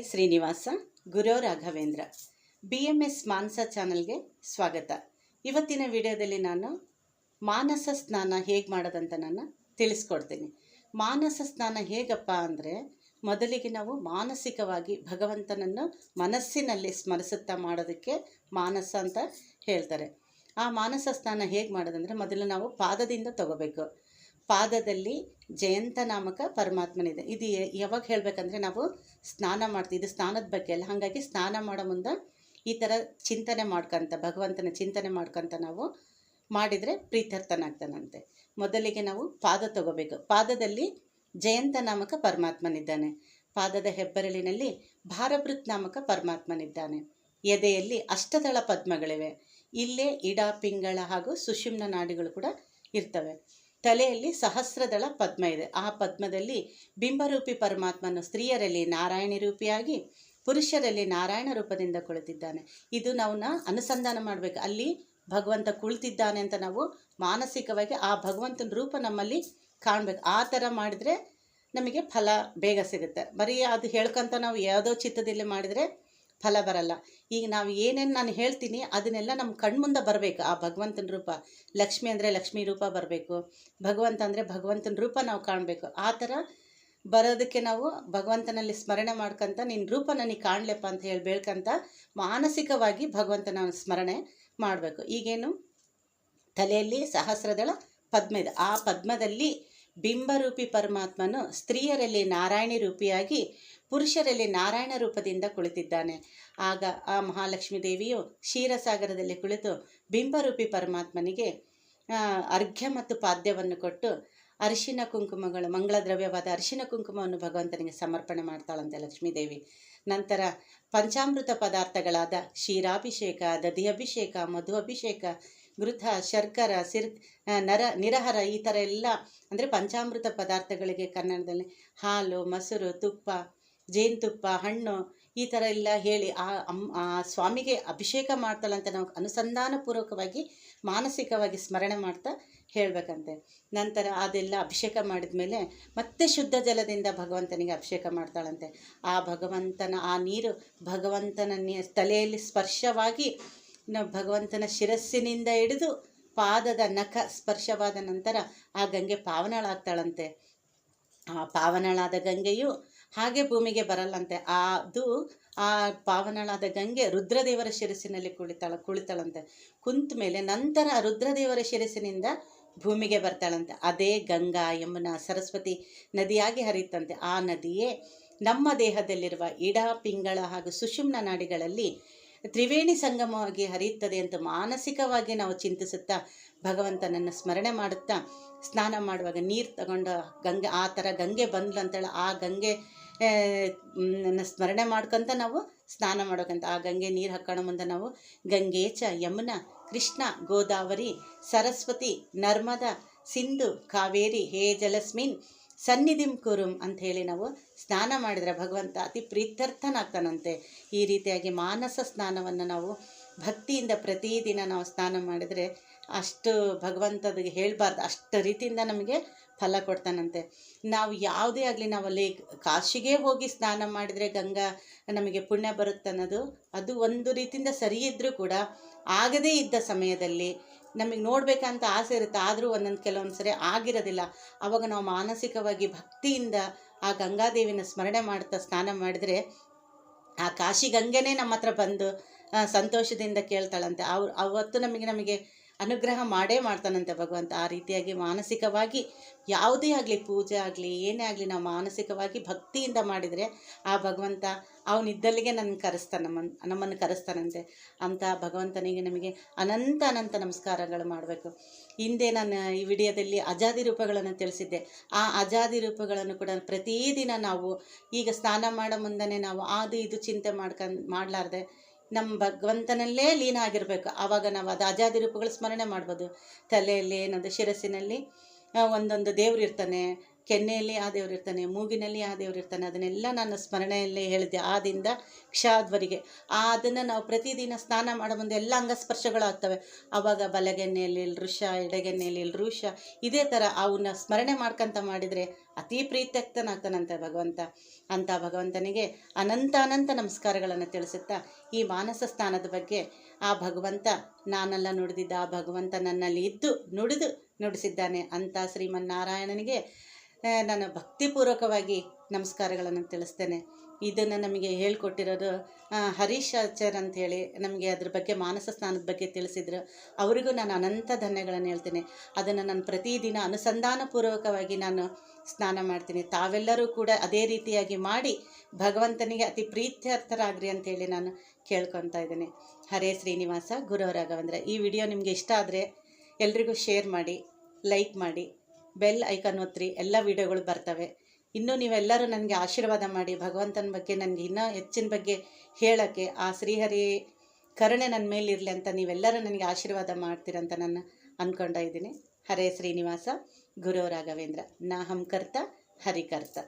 Srinivasa Guru Raghavendra BMS ಮಾನಸ ಚಾನಲ್ಗೆ ಸ್ವಾಗತ. ಇವತ್ತಿನ ವಿಡಿಯೋದಲ್ಲಿ ನಾನು ಮಾನಸ ಸ್ನಾನ ಹೇಗೆ ಮಾಡೋದಂತ ನಾನು ತಿಳಿಸ್ಕೊಡ್ತೀನಿ. ಮಾನಸ ಸ್ನಾನ ಹೇಗಪ್ಪ ಅಂದರೆ, ಮೊದಲಿಗೆ ನಾವು ಮಾನಸಿಕವಾಗಿ ಭಗವಂತನನ್ನು ಮನಸ್ಸಿನಲ್ಲಿ ಸ್ಮರಿಸುತ್ತಾ ಮಾಡೋದಕ್ಕೆ ಮಾನಸ ಅಂತ ಹೇಳ್ತಾರೆ. ಆ ಮಾನಸ ಸ್ನಾನ ಹೇಗೆ ಮಾಡೋದಂದರೆ, ಮೊದಲು ನಾವು ಪಾದದಿಂದ ತಗೋಬೇಕು. ಪಾದದಲ್ಲಿ ಜಯಂತ ನಾಮಕ ಪರಮಾತ್ಮನಿದೆ. ಇದು ಯಾವಾಗ ಹೇಳಬೇಕಂದ್ರೆ, ನಾವು ಸ್ನಾನ ಮಾಡ್ತೀವಿ, ಇದು ಸ್ನಾನದ ಬಗ್ಗೆ ಅಲ್ಲ. ಹಾಗಾಗಿ ಸ್ನಾನ ಮಾಡೋ ಮುಂದೆ ಈ ಥರ ಚಿಂತನೆ ಮಾಡ್ಕೊತ, ಭಗವಂತನ ಚಿಂತನೆ ಮಾಡ್ಕೊತ ನಾವು ಮಾಡಿದರೆ ಪ್ರೀತ್ಯರ್ಥನಾಗ್ತಾನಂತೆ. ಮೊದಲಿಗೆ ನಾವು ಪಾದ ತಗೋಬೇಕು. ಪಾದದಲ್ಲಿ ಜಯಂತ ನಾಮಕ ಪರಮಾತ್ಮನಿದ್ದಾನೆ. ಪಾದದ ಹೆಬ್ಬೆರಳಿನಲ್ಲಿ ಭಾರಭೃತ್ ನಾಮಕ ಪರಮಾತ್ಮನಿದ್ದಾನೆ. ಎದೆಯಲ್ಲಿ ಅಷ್ಟದಳ ಪದ್ಮಗಳಿವೆ. ಇಲ್ಲೇ ಇಡ, ಪಿಂಗಳ ಹಾಗೂ ಸುಷುಮ್ನ ನಾಡಿಗಳು ಕೂಡ ಇರ್ತವೆ. ತಲೆಯಲ್ಲಿ ಸಹಸ್ರದಳ ಪದ್ಮ ಇದೆ. ಆ ಪದ್ಮದಲ್ಲಿ ಬಿಂಬರೂಪಿ ಪರಮಾತ್ಮನು ಸ್ತ್ರೀಯರಲ್ಲಿ ನಾರಾಯಣಿ ರೂಪಿಯಾಗಿ, ಪುರುಷರಲ್ಲಿ ನಾರಾಯಣ ರೂಪದಿಂದ ಕುಳಿತಿದ್ದಾನೆ. ಇದು ನಾವು ಅನುಸಂಧಾನ ಮಾಡಬೇಕು. ಅಲ್ಲಿ ಭಗವಂತ ಕುಳಿತಿದ್ದಾನೆ ಅಂತ ನಾವು ಮಾನಸಿಕವಾಗಿ ಆ ಭಗವಂತನ ರೂಪ ನಮ್ಮಲ್ಲಿ ಕಾಣಬೇಕು. ಆ ಥರ ಮಾಡಿದರೆ ನಮಗೆ ಫಲ ಬೇಗ ಸಿಗುತ್ತೆ. ಬರೀ ಅದು ಹೇಳ್ಕೊಂತ ನಾವು ಯಾವುದೋ ಚಿತ್ತದಲ್ಲಿ ಮಾಡಿದರೆ ಫಲ ಬರಲ್ಲ. ಈಗ ನಾವು ಏನೇನು ನಾನು ಹೇಳ್ತೀನಿ ಅದನ್ನೆಲ್ಲ ನಮ್ಮ ಕಣ್ಮುಂದೆ ಬರಬೇಕು. ಆ ಭಗವಂತನ ರೂಪ, ಲಕ್ಷ್ಮಿ ಅಂದರೆ ಲಕ್ಷ್ಮೀ ರೂಪ ಬರಬೇಕು, ಭಗವಂತ ಅಂದರೆ ಭಗವಂತನ ರೂಪ ನಾವು ಕಾಣಬೇಕು. ಆ ಥರ ಬರೋದಕ್ಕೆ ನಾವು ಭಗವಂತನಲ್ಲಿ ಸ್ಮರಣೆ ಮಾಡ್ಕೊಂತ, ನಿನ್ನ ರೂಪ ನನಗೆ ಕಾಣಲೆಪ್ಪ ಅಂತ ಹೇಳಿ ಬೇಳ್ಕಂತ ಮಾನಸಿಕವಾಗಿ ಭಗವಂತನ ಸ್ಮರಣೆ ಮಾಡಬೇಕು. ಈಗೇನು ತಲೆಯಲ್ಲಿ ಸಹಸ್ರದಳ ಪದ್ಮ ಇದೆ. ಆ ಪದ್ಮದಲ್ಲಿ ಬಿಂಬರೂಪಿ ಪರಮಾತ್ಮನು ಸ್ತ್ರೀಯರಲ್ಲಿ ನಾರಾಯಣಿ ರೂಪಿಯಾಗಿ, ಪುರುಷರಲ್ಲಿ ನಾರಾಯಣ ರೂಪದಿಂದ ಕುಳಿತಿದ್ದಾನೆ. ಆಗ ಆ ಮಹಾಲಕ್ಷ್ಮೀ ದೇವಿಯು ಕ್ಷೀರಸಾಗರದಲ್ಲಿ ಕುಳಿತು ಬಿಂಬರೂಪಿ ಪರಮಾತ್ಮನಿಗೆ ಅರ್ಘ್ಯ ಮತ್ತು ಪಾದ್ಯವನ್ನು ಕೊಟ್ಟು ಅರಿಶಿನ ಕುಂಕುಮಗಳು, ಮಂಗಳ ದ್ರವ್ಯವಾದ ಅರಿಶಿನ ಕುಂಕುಮವನ್ನು ಭಗವಂತನಿಗೆ ಸಮರ್ಪಣೆ ಮಾಡ್ತಾಳಂತೆ ಲಕ್ಷ್ಮೀದೇವಿ. ನಂತರ ಪಂಚಾಮೃತ ಪದಾರ್ಥಗಳಾದ ಕ್ಷೀರಾಭಿಷೇಕ, ದಧಿ ಅಭಿಷೇಕ, ಮಧು ಅಭಿಷೇಕ, ಘೃತ, ಶರ್ಕರ, ನಿರಹರ, ಈ ಥರ ಎಲ್ಲ ಅಂದರೆ ಪಂಚಾಮೃತ ಪದಾರ್ಥಗಳಿಗೆ ಕನ್ನಡದಲ್ಲಿ ಹಾಲು, ಮೊಸರು, ತುಪ್ಪ, ಜೇನುತುಪ್ಪ, ಹಣ್ಣು, ಈ ಥರ ಎಲ್ಲ ಹೇಳಿ ಆ ಸ್ವಾಮಿಗೆ ಅಭಿಷೇಕ ಮಾಡ್ತಾಳಂತ ನಾವು ಅನುಸಂಧಾನಪೂರ್ವಕವಾಗಿ ಮಾನಸಿಕವಾಗಿ ಸ್ಮರಣೆ ಮಾಡ್ತಾ ಹೇಳಬೇಕಂತೆ. ನಂತರ ಅದೆಲ್ಲ ಅಭಿಷೇಕ ಮಾಡಿದ ಮೇಲೆ ಮತ್ತೆ ಶುದ್ಧ ಜಲದಿಂದ ಭಗವಂತನಿಗೆ ಅಭಿಷೇಕ ಮಾಡ್ತಾಳಂತೆ. ಆ ಭಗವಂತನ ಆ ನೀರು ಭಗವಂತನ ತಲೆಯಲ್ಲಿ ಸ್ಪರ್ಶವಾಗಿ ಭಗವಂತನ ಶಿರಸ್ಸಿನಿಂದ ಹಿಡಿದು ಪಾದದ ನಖ ಸ್ಪರ್ಶವಾದ ನಂತರ ಆ ಗಂಗೆ ಪಾವನಳಾಗ್ತಾಳಂತೆ. ಆ ಪಾವನಳಾದ ಗಂಗೆಯು ಹಾಗೆ ಭೂಮಿಗೆ ಬರಲ್ಲಂತೆ. ಆ ಪಾವನಳಾದ ಗಂಗೆ ರುದ್ರದೇವರ ಶಿರಸ್ಸಿನಲ್ಲಿ ಕುಳಿತಾಳಂತೆ. ಕುಂತ ಮೇಲೆ ನಂತರ ರುದ್ರದೇವರ ಶಿರಸ್ಸಿನಿಂದ ಭೂಮಿಗೆ ಬರ್ತಾಳಂತೆ. ಅದೇ ಗಂಗಾ, ಯಮುನಾ, ಸರಸ್ವತಿ ನದಿಯಾಗಿ ಹರಿಯುತ್ತಂತೆ. ಆ ನದಿಯೇ ನಮ್ಮ ದೇಹದಲ್ಲಿರುವ ಇಡ, ಪಿಂಗಳ ಹಾಗೂ ಸುಷುಮ್ನ ನಾಡಿಗಳಲ್ಲಿ ತ್ರಿವೇಣಿ ಸಂಗಮವಾಗಿ ಹರಿಯುತ್ತದೆ ಅಂತ ಮಾನಸಿಕವಾಗಿ ನಾವು ಚಿಂತಿಸುತ್ತಾ ಭಗವಂತನನ್ನು ಸ್ಮರಣೆ ಮಾಡುತ್ತಾ ಸ್ನಾನ ಮಾಡುವಾಗ ನೀರು ತಗೊಂಡು ಗಂಗೆ, ಆ ಥರ ಗಂಗೆ ಬಂದ್ಲು ಅಂತೇಳಿ ಆ ಗಂಗೆ ಸ್ಮರಣೆ ಮಾಡ್ಕೊತ ನಾವು ಸ್ನಾನ ಮಾಡೋಕ್ಕಂತ. ಆ ಗಂಗೆ ನೀರು ಹಾಕೋಣ ಮುಂದೆ ನಾವು ಗಂಗೆ ಚ ಯಮುನಾ, ಕೃಷ್ಣ, ಗೋದಾವರಿ, ಸರಸ್ವತಿ, ನರ್ಮದಾ, ಸಿಂಧು, ಕಾವೇರಿ, ಹೇ ಜಲಸ್ಮಿನ್ ಸನ್ನಿಧಿಂ ಕುರುಂ ಅಂಥೇಳಿ ನಾವು ಸ್ನಾನ ಮಾಡಿದರೆ ಭಗವಂತ ಅತಿ ಪ್ರೀತ್ಯರ್ಥನಾಗ್ತಾನಂತೆ. ಈ ರೀತಿಯಾಗಿ ಮಾನಸ ಸ್ನಾನವನ್ನು ನಾವು ಭಕ್ತಿಯಿಂದ ಪ್ರತಿದಿನ ನಾವು ಸ್ನಾನ ಮಾಡಿದರೆ ಅಷ್ಟು ಭಗವಂತನಿಗೆ ಹೇಳಬಾರ್ದು, ಅಷ್ಟು ರೀತಿಯಿಂದ ನಮಗೆ ಫಲ ಕೊಡ್ತಾನಂತೆ. ನಾವು ಯಾವುದೇ ಆಗಲಿ, ನಾವು ಅಲ್ಲಿ ಕಾಶಿಗೆ ಹೋಗಿ ಸ್ನಾನ ಮಾಡಿದರೆ ಗಂಗಾ ನಮಗೆ ಪುಣ್ಯ ಬರುತ್ತೆ ಅನ್ನೋದು ಅದು ಒಂದು ರೀತಿಯಿಂದ ಸರಿ ಇದ್ದರೂ ಕೂಡ ಆಗದೇ ಇದ್ದ ಸಮಯದಲ್ಲಿ ನಮಗೆ ನೋಡಬೇಕಂತ ಆಸೆ ಇರುತ್ತೆ. ಆದರೂ ಕೆಲವೊಂದು ಸರಿ ಆಗಿರೋದಿಲ್ಲ. ಆವಾಗ ನಾವು ಮಾನಸಿಕವಾಗಿ ಭಕ್ತಿಯಿಂದ ಆ ಗಂಗಾದೇವಿನ ಸ್ಮರಣೆ ಮಾಡ್ತಾ ಸ್ನಾನ ಮಾಡಿದರೆ ಆ ಕಾಶಿ ಗಂಗೆನೇ ನಮ್ಮ ಹತ್ರ ಬಂದು ಸಂತೋಷದಿಂದ ಕೇಳ್ತಾಳಂತೆ. ಅವತ್ತು ನಮಗೆ ಅನುಗ್ರಹ ಮಾಡೇ ಮಾಡ್ತಾನಂತೆ ಭಗವಂತ. ಆ ರೀತಿಯಾಗಿ ಮಾನಸಿಕವಾಗಿ ಯಾವುದೇ ಆಗಲಿ, ಪೂಜೆ ಆಗಲಿ, ಏನೇ ಆಗಲಿ, ನಾವು ಮಾನಸಿಕವಾಗಿ ಭಕ್ತಿಯಿಂದ ಮಾಡಿದರೆ ಆ ಭಗವಂತ ಅವನಿದ್ದಲ್ಲಿಗೆ ನಮ್ಮನ್ನು ಕರೆಸ್ತಾನಂತೆ. ಅಂಥ ಭಗವಂತನಿಗೆ ನಮಗೆ ಅನಂತ ನಮಸ್ಕಾರಗಳು ಮಾಡಬೇಕು. ಹಿಂದೆ ನಾನು ಈ ವಿಡಿಯೋದಲ್ಲಿ ಅಜಾದಿ ರೂಪಗಳನ್ನು ತಿಳಿಸಿದ್ದೆ. ಆ ಅಜಾದಿ ರೂಪಗಳನ್ನು ಕೂಡ ಪ್ರತಿದಿನ ನಾವು ಈಗ ಸ್ನಾನ ಮಾಡೋ ಮುಂದೆ ನಾವು ಅದು ಇದು ಚಿಂತೆ ಮಾಡಲಾರ್ದೆ ನಮ್ಮ ಭಗವಂತನಲ್ಲೇ ಲೀನ ಆಗಿರಬೇಕು. ಆವಾಗ ನಾವು ಅದು ಅಜಾದಿ ರೂಪಗಳು ಸ್ಮರಣೆ ಮಾಡ್ಬೋದು. ತಲೆಯಲ್ಲಿ ಏನದು ಶಿರಸ್ಸಿನಲ್ಲಿ ಒಂದೊಂದು ದೇವ್ರು ಇರ್ತಾನೆ. ಕೆನ್ನೆಯಲ್ಲಿ ಆ ದೇವರು ಇರ್ತಾನೆ, ಮೂಗಿನಲ್ಲಿ ಆ ದೇವರು ಇರ್ತಾನೆ. ಅದನ್ನೆಲ್ಲ ನಾನು ಸ್ಮರಣೆಯಲ್ಲೇ ಹೇಳಿದ್ದೆ ಆದಿಂದ ಕ್ಷಾದ್ವರೆಗೆ. ಅದನ್ನು ನಾವು ಪ್ರತಿದಿನ ಸ್ನಾನ ಮಾಡೋ ಮುಂದೆ ಎಲ್ಲ ಅಂಗಸ್ಪರ್ಶಗಳಾಗ್ತವೆ. ಆವಾಗ ಬಲಗೆನ್ನೆಯಲ್ಲಿ ಋಷ, ಎಡಗೆನ್ನೆಯಲ್ಲಿ ಋಷ, ಇದೇ ಥರ ಅವನ್ನ ಸ್ಮರಣೆ ಮಾಡ್ಕೊಂತ ಮಾಡಿದರೆ ಅತಿ ಪ್ರೀತ್ಯಕ್ತನಾಗ್ತಾನಂತೆ ಭಗವಂತ. ಅಂಥ ಭಗವಂತನಿಗೆ ಅನಂತ ನಮಸ್ಕಾರಗಳನ್ನು ತಿಳಿಸುತ್ತಾ ಈ ಮಾನಸ ಸ್ಥಾನದ ಬಗ್ಗೆ ಆ ಭಗವಂತ ನಾನೆಲ್ಲ ನುಡಿದಿದ್ದ ಆ ಭಗವಂತ ನನ್ನಲ್ಲಿ ಇದ್ದು ನುಡಿದು ನುಡಿಸಿದ್ದಾನೆ ಅಂತ ಶ್ರೀಮನ್ನಾರಾಯಣನಿಗೆ ನಾನು ಭಕ್ತಿಪೂರ್ವಕವಾಗಿ ನಮಸ್ಕಾರಗಳನ್ನು ತಿಳಿಸ್ತೇನೆ. ಇದನ್ನು ನಮಗೆ ಹೇಳ್ಕೊಟ್ಟಿರೋದು ಹರೀಶ್ ಆಚಾರ್ ಅಂಥೇಳಿ ನಮಗೆ ಅದ್ರ ಬಗ್ಗೆ ಮಾನಸ ಸ್ನಾನದ ಬಗ್ಗೆ ತಿಳಿಸಿದ್ರು. ಅವರಿಗೂ ನಾನು ಅನಂತ ಧನ್ಯಗಳನ್ನು ಹೇಳ್ತೇನೆ. ಅದನ್ನು ನಾನು ಪ್ರತಿದಿನ ಅನುಸಂಧಾನಪೂರ್ವಕವಾಗಿ ನಾನು ಸ್ನಾನ ಮಾಡ್ತೀನಿ. ತಾವೆಲ್ಲರೂ ಕೂಡ ಅದೇ ರೀತಿಯಾಗಿ ಮಾಡಿ ಭಗವಂತನಿಗೆ ಅತಿ ಪ್ರೀತ್ಯರ್ಥರಾಗ್ರಿ ಅಂಥೇಳಿ ನಾನು ಕೇಳ್ಕೊತಾ ಇದ್ದೇನೆ. ಹರೇ ಶ್ರೀನಿವಾಸ, ಗುರು ರಾಘವೇಂದ್ರ. ಈ ವಿಡಿಯೋ ನಿಮಗೆ ಇಷ್ಟ ಆದರೆ ಎಲ್ರಿಗೂ ಶೇರ್ ಮಾಡಿ, ಲೈಕ್ ಮಾಡಿ, ಬೆಲ್ ಐಕಾನ್ ಒತ್ತಿರಿ. ಎಲ್ಲ ವಿಡಿಯೋಗಳು ಬರ್ತವೆ. ಇನ್ನೂ ನೀವೆಲ್ಲರೂ ನನಗೆ ಆಶೀರ್ವಾದ ಮಾಡಿ ಭಗವಂತನ ಬಗ್ಗೆ ನನಗೆ ಇನ್ನೂ ಹೆಚ್ಚಿನ ಬಗ್ಗೆ ಹೇಳೋಕ್ಕೆ ಆ ಶ್ರೀಹರಿ ಕರುಣೆ ನನ್ನ ಮೇಲಿರಲಿ ಅಂತ ನೀವೆಲ್ಲರೂ ನನಗೆ ಆಶೀರ್ವಾದ ಮಾಡ್ತೀರಂತ ನಾನು ಅಂದ್ಕೊಂಡ ಇದ್ದೀನಿ. ಹರೇ ಶ್ರೀನಿವಾಸ, ಗುರು ರಾಘವೇಂದ್ರ. ನಾಹಂ ಕರ್ತ ಹರಿಕರ್ತ.